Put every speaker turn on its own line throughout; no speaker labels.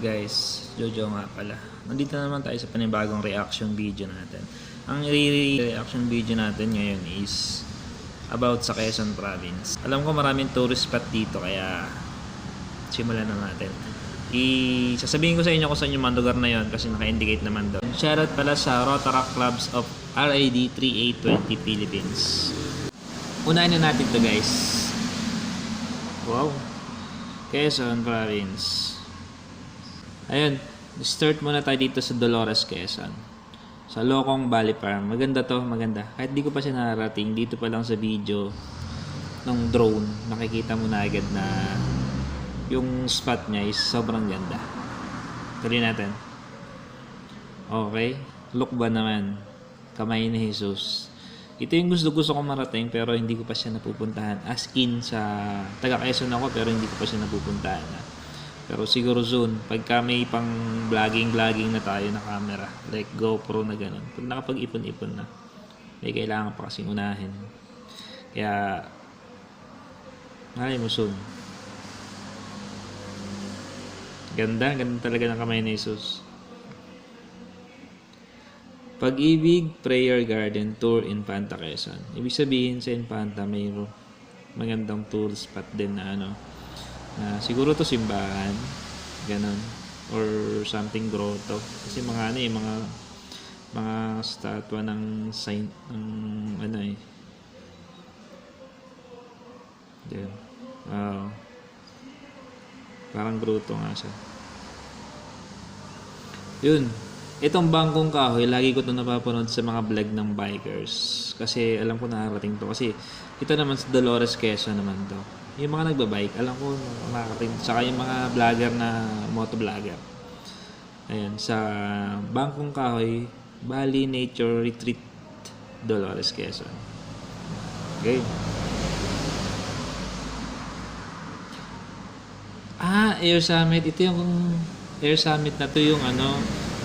guys? Jojo nga pala. Nandito naman tayo sa panibagong reaction video natin. Ang reaction video natin ngayon is about sa Quezon Province. Alam ko maraming tourist spot dito kaya simulan na natin. Sasabihin ko sa inyo kung saan yung mga lugar na yon kasi naka-indicate naman doon. Shoutout pala sa Rotaract Clubs of RAD 3820 Philippines. Unahin na natin to guys. Wow. Quezon Province. Ayun, start muna tayo dito sa Dolores, Quezon. Sa Locong Valley Farm. Maganda to, maganda. Kahit di ko pa siya nararating, dito pa lang sa video ng drone, nakikita mo na agad na yung spot niya is sobrang ganda. Tuloy natin. Okay. Look ba naman? Kamay ni Jesus. Ito yung gusto kong marating pero hindi ko pa siya napupuntahan. As in sa taga Quezon ako pero hindi ko pa siya napupuntahan. Pero siguro soon, pagka may pang vlogging na tayo na camera, like GoPro na gano'n, pag nakapag-ipon-ipon na, may kailangan pa kasing unahin. Kaya, malay mo soon. Ganda talaga ng kamay ni Jesus. Pag-ibig Prayer Garden Tour Infanta Quezon. Ibig sabihin sa Infanta may magandang tour spot din na siguro to simbahan, ganon, or something grotto. Kasi mga mga statwa ng saint ng Yan. Wow. Parang grotto nga siya. Yun. Itong bangkong kahoy, lagi ko ito napapanood sa mga vlog ng bikers. Kasi alam ko nakarating to. Kasi ito naman sa Dolores, Quezon naman to. Yung mga nagbabike, alam ko nakarating. Saka yung mga vlogger na motovlogger. Ayan, sa bangkong kahoy, Bali Nature Retreat, Dolores, Quezon. Okay. Air Summit. Ito yung Air Summit na to yung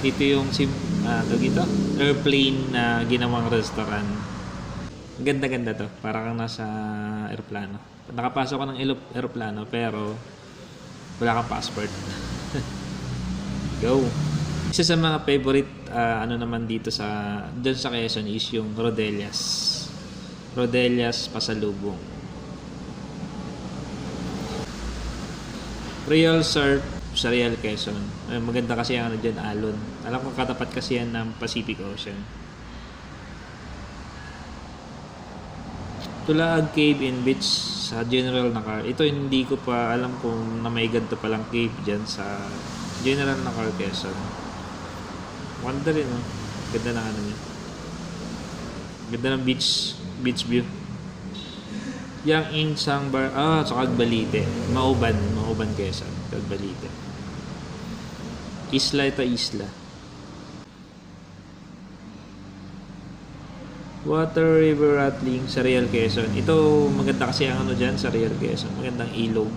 dito yung airplane na ginawang restaurant. Ganda to. Para kang nasa aeroplano. Nakapasok ko ng aeroplano pero wala kang passport. Go. Isa sa mga favorite naman dito dyan sa Quezon is yung Rodelias Pasalubong. Real Surf sa Real Quezon. Maganda kasi ang dyan, alon. Alam ko katapat kasi yan ng Pacific Ocean. Tulaag Cave and Beach sa General Nakar. Ito hindi ko pa alam kung na may ganito palang cave dyan sa General Nakar, Quezon. Wonder rin, no? Ganda na niya. Ganda ng beach view. Yang Insang Bar, sa Cagbalite. Mauban, Quezon. Cagbalite. Isla. Water River Rattling sa Real Quezon. Ito maganda kasi ang dyan sa Real Quezon. Magandang ilog.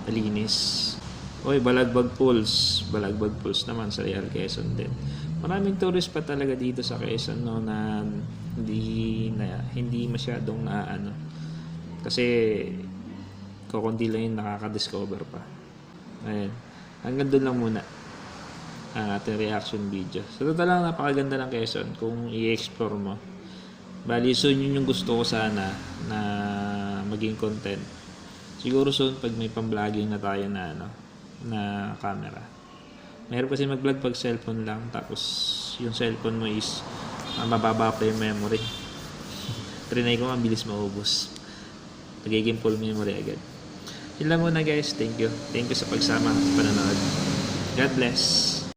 Malinis. Balagbag Falls naman sa Real Quezon din. Maraming tourist pa talaga dito sa Quezon na hindi masyadong kasi kukunti lang yung nakaka-discover pa. Ayan. Hanggang doon lang muna ang ating reaction video. So total lang, napakaganda ng Quezon kung i-explore mo. Bali, soon yun yung gusto ko sana na maging content. Siguro soon pag may pang-vlogging na tayo na camera. Mayroon kasi mag-vlog pag cellphone lang, tapos yung cellphone mo is mababa pa yung memory. Trinay ko, mabilis maubos. Nagiging full memory agad. Yun lang muna guys. Thank you sa pagsama sa panonood. God bless.